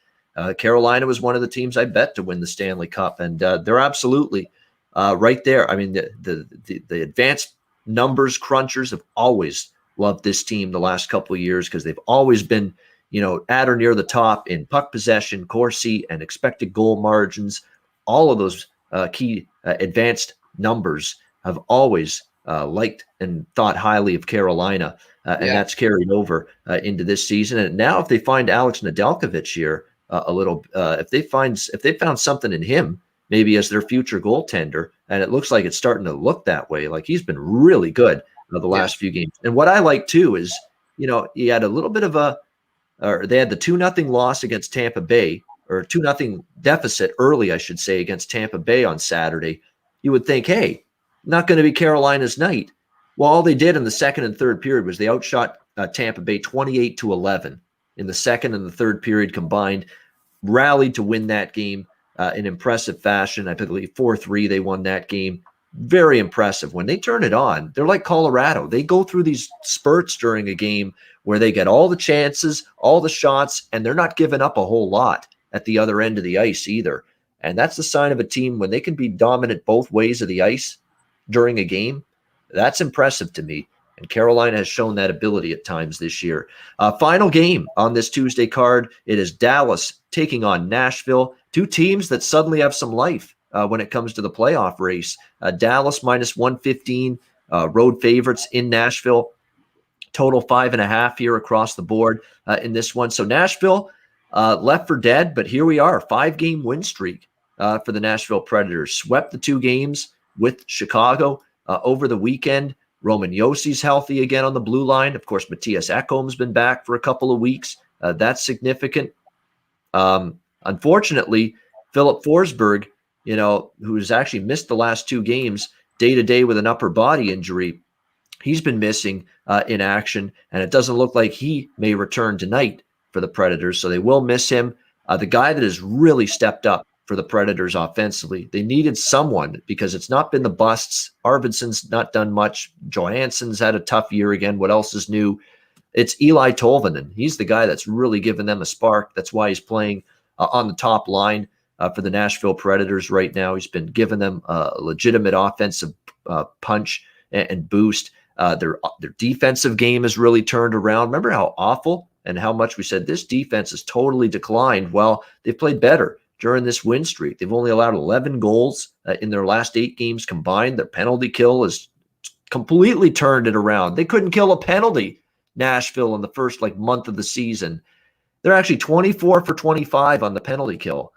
Carolina was one of the teams I bet to win the Stanley Cup, and they're absolutely right there. I mean, the advanced numbers crunchers have always loved this team the last couple of years because they've always been, at or near the top in puck possession, Corsi, and expected goal margins. All of those key advanced numbers have always liked and thought highly of Carolina, and that's carried over into this season. And now, if they find Alex Nadalkovic here if they found something in him, maybe as their future goaltender, and it looks like it's starting to look that way. Like he's been really good the last few games. And what I like too is, he had a little bit of they had the 2-0 loss against Tampa Bay, or 2-0 deficit early, I should say, against Tampa Bay on Saturday. You would think, hey, not going to be Carolina's night. Well, all they did in the second and third period was they outshot Tampa Bay 28-11 in the second and the third period combined, rallied to win that game in impressive fashion. I believe 4-3 they won that game. Very impressive. When they turn it on, they're like Colorado. They go through these spurts during a game where they get all the chances, all the shots, and they're not giving up a whole lot at the other end of the ice either. And that's the sign of a team when they can be dominant both ways of the ice during a game. That's impressive to me. And Carolina has shown that ability at times this year. Final game on this Tuesday card, it is Dallas taking on Nashville, two teams that suddenly have some life when it comes to the playoff race. Dallas minus 115, road favorites in Nashville. Total 5.5 here across the board in this one. So Nashville left for dead, but here we are, 5-game win streak for the Nashville Predators. Swept the 2 games with Chicago over the weekend. Roman Yossi's healthy again on the blue line. Of course, Matthias Ekholm's been back for a couple of weeks. That's significant. Unfortunately, Philip Forsberg, who's actually missed the last 2 games day-to-day with an upper body injury, he's been missing in action, and it doesn't look like he may return tonight for the Predators, so they will miss him. The guy that has really stepped up for the Predators offensively, they needed someone because it's not been the busts. Arvidsson's not done much. Johansson's had a tough year again. What else is new? It's Eli Tolvanen. He's the guy that's really given them a spark. That's why he's playing on the top line for the Nashville Predators right now. He's been giving them a legitimate offensive punch and boost. Their defensive game has really turned around. Remember how awful and how much we said this defense has totally declined? Well, they've played better during this win streak. They've only allowed 11 goals in their last 8 games combined. Their penalty kill has completely turned it around. They couldn't kill a penalty, Nashville, in the first month of the season. They're actually 24 for 25 on the penalty kill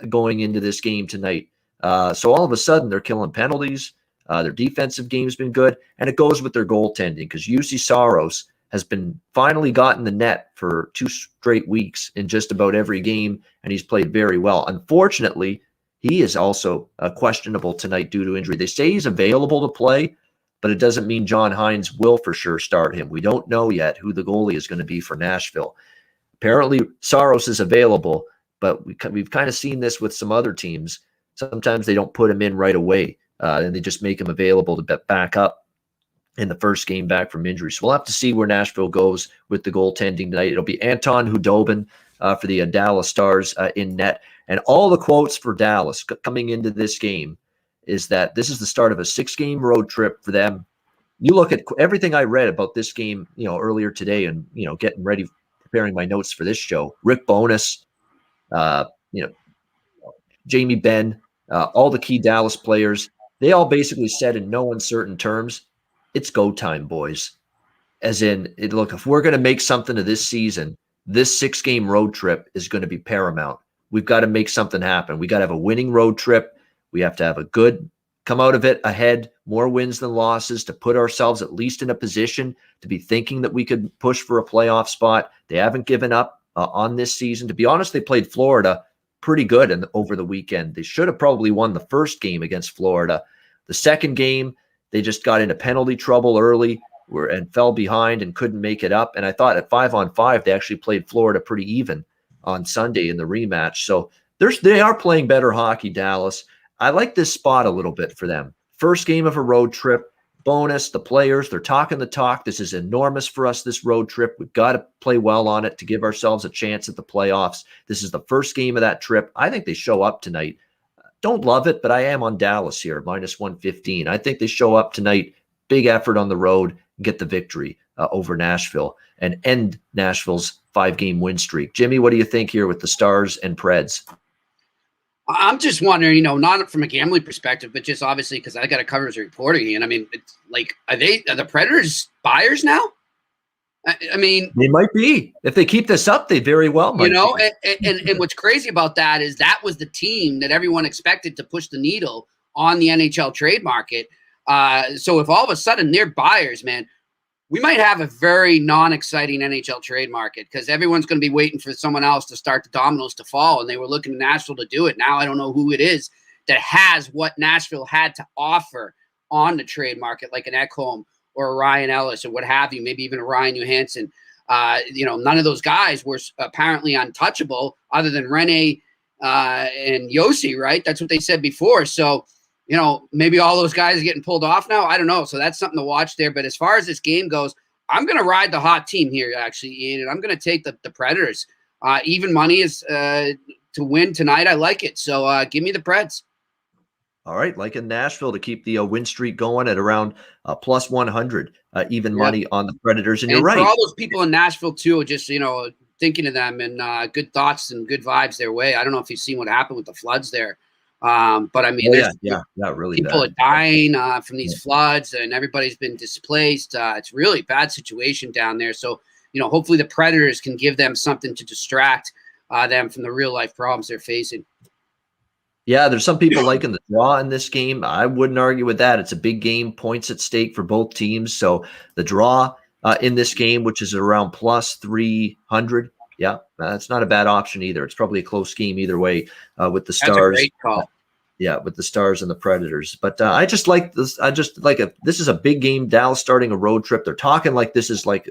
going into this game tonight. So all of a sudden, they're killing penalties. Their defensive game's been good, and it goes with their goaltending because UC Saros has been finally gotten the net for 2 straight weeks in just about every game, and he's played very well. Unfortunately, he is also questionable tonight due to injury. They say he's available to play, but it doesn't mean John Hines will for sure start him. We don't know yet who the goalie is going to be for Nashville. Apparently, Saros is available, but we've kind of seen this with some other teams. Sometimes they don't put him in right away. And they just make him available to back up in the first game back from injury. So we'll have to see where Nashville goes with the goaltending tonight. It'll be Anton Khudobin for the Dallas Stars in net. And all the quotes for Dallas coming into this game is that this is the start of a 6-game road trip for them. You look at everything I read about this game, earlier today and, getting ready, preparing my notes for this show. Rick Bowness, Jamie Benn, all the key Dallas players, they all basically said in no uncertain terms, it's go time, boys. As in, look, if we're going to make something of this season, this 6-game road trip is going to be paramount. We've got to make something happen. We got to have a winning road trip. We have to have a good come out of it ahead, more wins than losses to put ourselves at least in a position to be thinking that we could push for a playoff spot. They haven't given up on this season. To be honest, they played Florida pretty good over the weekend. They should have probably won the first game against Florida. The second game, they just got into penalty trouble early and fell behind and couldn't make it up. And I thought at 5-on-5, they actually played Florida pretty even on Sunday in the rematch. So they are playing better hockey, Dallas. I like this spot a little bit for them. First game of a road trip. Bonus, the players, they're talking the talk. This is enormous for us, this road trip. We've got to play well on it to give ourselves a chance at the playoffs. This is the first game of that trip. I think they show up tonight. Don't love it, but I am on Dallas here, minus 115. I think they show up tonight, big effort on the road, get the victory over Nashville and end Nashville's 5-game win streak. Jimmy, what do you think here with the Stars and Preds? I'm just wondering, not from a gambling perspective, but just obviously because I got to cover as reporting. And I mean, it's like, are the Predators buyers now? I mean, they might be. If they keep this up, they very well might be. And what's crazy about that is that was the team that everyone expected to push the needle on the NHL trade market. So if all of a sudden they're buyers, man, we might have a very non-exciting NHL trade market because everyone's going to be waiting for someone else to start the dominoes to fall, and they were looking to Nashville to do it. Now I don't know who it is that has what Nashville had to offer on the trade market, like an Ekholm or a Ryan Ellis or what have you, maybe even a Ryan Johansson. None of those guys were apparently untouchable other than Rene and Yossi, right? That's what they said before. So, maybe all those guys are getting pulled off now. I don't know. So that's something to watch there. But as far as this game goes, I'm going to ride the hot team here, actually, Ian, and I'm going to take the Predators. Even money is to win tonight. I like it. So give me the Preds. All right, like in Nashville to keep the win streak going at around plus 100, even money on the Predators. And you're And for right. all those people in Nashville too, just thinking of them and good thoughts and good vibes their way. I don't know if you've seen what happened with the floods there, but I mean, Oh, there's really people bad. are dying from these floods, and everybody's been displaced. It's really bad situation down there. So hopefully the Predators can give them something to distract them from the real life problems they're facing. Yeah, there's some people liking the draw in this game. I wouldn't argue with that. It's a big game, points at stake for both teams. So the draw in this game, which is around plus 300, yeah, that's not a bad option either. It's probably a close game either way with the Stars. That's a great call. Yeah, with the Stars and the Predators. But I just like this. This is a big game. Dallas starting a road trip. They're talking like this is like,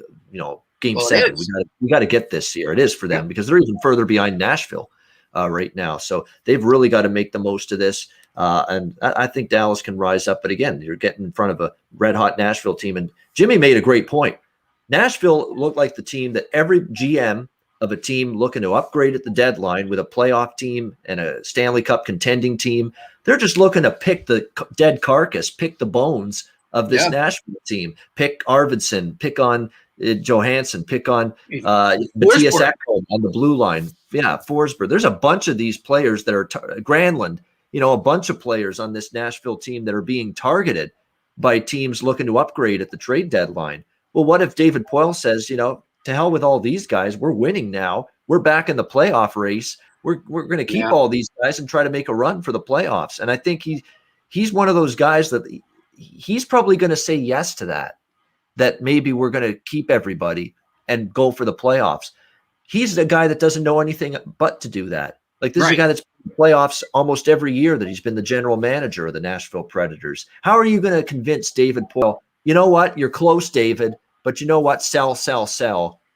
game 7. We got to get this here. It is for them because they're even further behind Nashville right now. So they've really got to make the most of this. And I think Dallas can rise up. But again, you're getting in front of a red hot Nashville team. And Jimmy made a great point. Nashville looked like the team that every GM of a team looking to upgrade at the deadline with a playoff team and a Stanley Cup contending team. They're just looking to pick the dead carcass, pick the bones of this Nashville team, pick Arvidsson, pick on Johansson, pick on Matthias Ekholm on the blue line. Yeah, Forsberg. There's a bunch of these players that are Granlund, a bunch of players on this Nashville team that are being targeted by teams looking to upgrade at the trade deadline. Well, what if David Poile says, to hell with all these guys. We're winning now. We're back in the playoff race. We're going to keep all these guys and try to make a run for the playoffs. And I think he's one of those guys that he's probably going to say yes to that maybe we're going to keep everybody and go for the playoffs. He's the guy that doesn't know anything but to do that. Like this is a guy that's been in the playoffs almost every year that he's been the general manager of the Nashville Predators. How are you going to convince David Poile, you know what, you're close, David, but you know what, sell.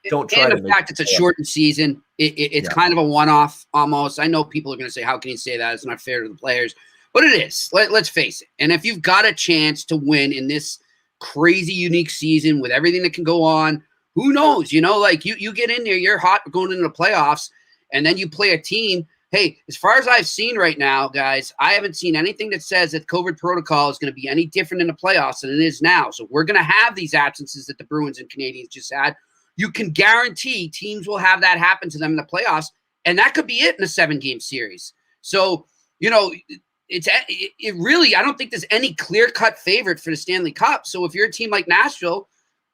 Don't try. And the fact it's a shortened season, it's kind of a one-off almost. I know people are going to say, how can you say that? It's not fair to the players. But it is. Let's face it. And if you've got a chance to win in this crazy, unique season with everything that can go on, who knows? Like you get in there, you're hot going into the playoffs, and then you play a team. Hey, as far as I've seen right now, guys, I haven't seen anything that says that COVID protocol is going to be any different in the playoffs than it is now. So we're going to have these absences that the Bruins and Canadiens just had. You can guarantee teams will have that happen to them in the playoffs, and that could be it in a 7-game series. So, it really, I don't think there's any clear-cut favorite for the Stanley Cup. So if you're a team like Nashville,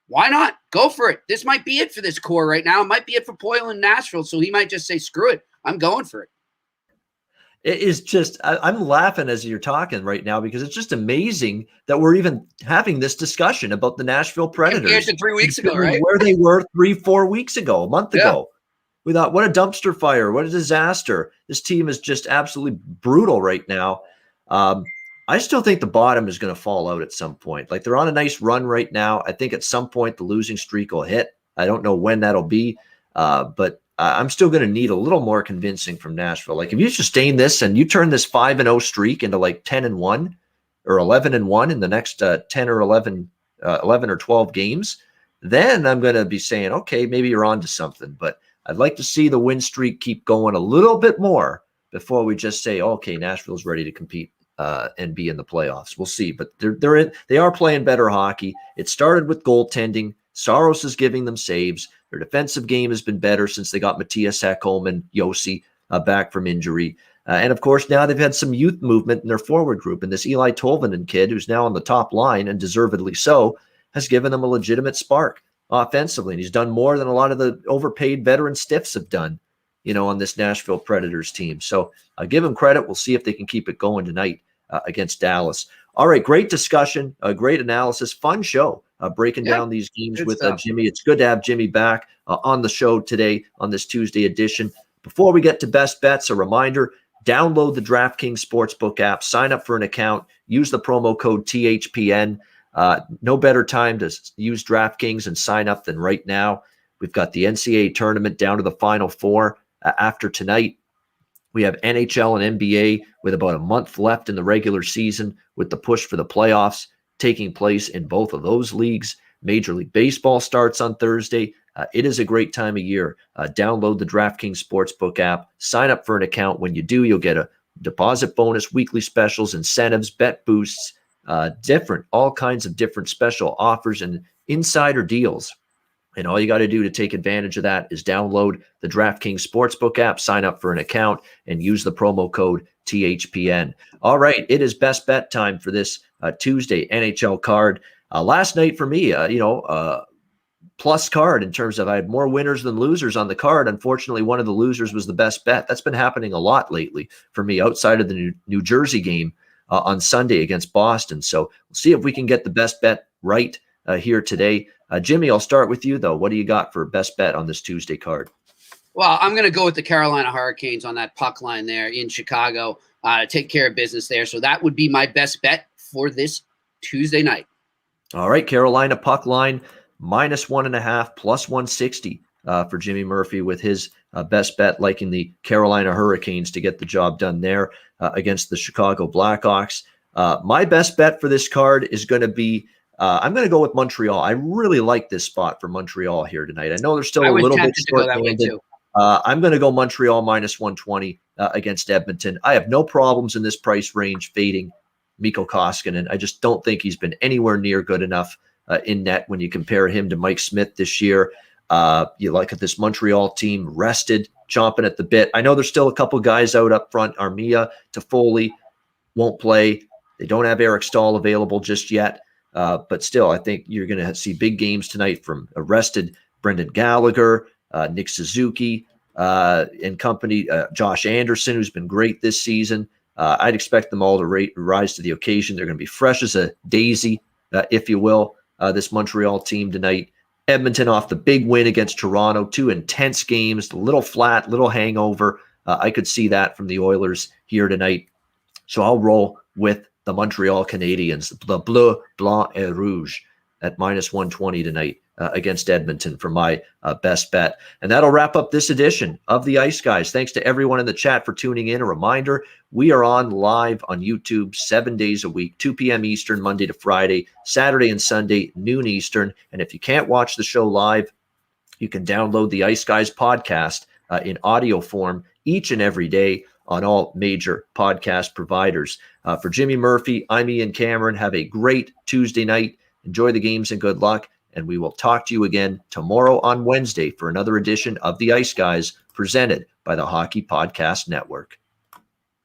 why not? Go for it. This might be it for this core right now. It might be it for Poile in Nashville. So he might just say, screw it. I'm going for it. It is just, I'm laughing as you're talking right now because it's just amazing that we're even having this discussion about the Nashville Predators. Compared to 3 weeks ago, right? Where they were 3-4 weeks ago, a month ago. We thought, what a dumpster fire, what a disaster. This team is just absolutely brutal right now. I still think the bottom is going to fall out at some point. Like they're on a nice run right now. I think at some point the losing streak will hit. I don't know when that'll be, but I'm still going to need a little more convincing from Nashville. Like if you sustain this and you turn this 5-0 streak into like 10-1 or 11-1 in the next 10 or 11 or 12 games, then I'm going to be saying, okay, maybe you're on to something. But I'd like to see the win streak keep going a little bit more before we just say, okay, Nashville's ready to compete and be in the playoffs. We'll see. But they are playing better hockey. It started with goaltending. Saros is giving them saves. Their defensive game has been better since they got Matthias Ekholm and Yossi back from injury. And, of course, now they've had some youth movement in their forward group. And this Eli Tolvanen kid, who's now on the top line, and deservedly so, has given them a legitimate spark offensively. And he's done more than a lot of the overpaid veteran stiffs have done, on this Nashville Predators team. So I'll give them credit. We'll see if they can keep it going tonight against Dallas. All right, great discussion, great analysis, fun show, breaking down these games with Jimmy. It's good to have Jimmy back on the show today on this Tuesday edition. Before we get to best bets, a reminder, download the DraftKings Sportsbook app, sign up for an account, use the promo code THPN. No better time to use DraftKings and sign up than right now. We've got the NCAA tournament down to the Final Four after tonight. We have NHL and NBA with about a month left in the regular season with the push for the playoffs taking place in both of those leagues. Major League Baseball starts on Thursday. It is a great time of year. Download the DraftKings Sportsbook app. Sign up for an account. When you do, you'll get a deposit bonus, weekly specials, incentives, bet boosts, all kinds of different special offers and insider deals. And all you got to do to take advantage of that is download the DraftKings Sportsbook app, sign up for an account, and use the promo code THPN. All right, it is best bet time for this Tuesday NHL card. Last night for me, plus card in terms of I had more winners than losers on the card. Unfortunately, one of the losers was the best bet. That's been happening a lot lately for me outside of the New Jersey game on Sunday against Boston. So we'll see if we can get the best bet right here today. Jimmy, I'll start with you, though. What do you got for best bet on this Tuesday card? Well, I'm going to go with the Carolina Hurricanes on that puck line there in Chicago. Take care of business there. So that would be my best bet for this Tuesday night. All right, Carolina puck line, -1.5, plus 160 for Jimmy Murphy with his best bet, liking the Carolina Hurricanes to get the job done there against the Chicago Blackhawks. My best bet for this card is going to be I'm going to go with Montreal. I really like this spot for Montreal here tonight. I know they're still a little bit short-handed. I'm going to go Montreal -120 against Edmonton. I have no problems in this price range fading Mikko Koskinen. I just don't think he's been anywhere near good enough in net when you compare him to Mike Smith this year. You look at this Montreal team rested, chomping at the bit. I know there's still a couple guys out up front. Armia, Toffoli won't play. They don't have Eric Stahl available just yet. But still, I think you're going to see big games tonight from arrested Brendan Gallagher, Nick Suzuki, and company, Josh Anderson, who's been great this season. I'd expect them all to rise to the occasion. They're going to be fresh as a daisy, if you will, this Montreal team tonight. Edmonton off the big win against Toronto, 2 intense games, a little flat, little hangover. I could see that from the Oilers here tonight. So I'll roll with the Montreal Canadiens, the Bleu, Blanc, et Rouge at -120 tonight against Edmonton for my best bet. And that'll wrap up this edition of the Ice Guys. Thanks to everyone in the chat for tuning in. A reminder, we are on live on YouTube 7 days a week, 2 p.m. Eastern, Monday to Friday, Saturday and Sunday, noon Eastern. And if you can't watch the show live, you can download the Ice Guys podcast in audio form each and every day on all major podcast providers. For Jimmy Murphy, I'm Ian Cameron. Have a great Tuesday night. Enjoy the games and good luck. And we will talk to you again tomorrow on Wednesday for another edition of the Ice Guys presented by the Hockey Podcast Network.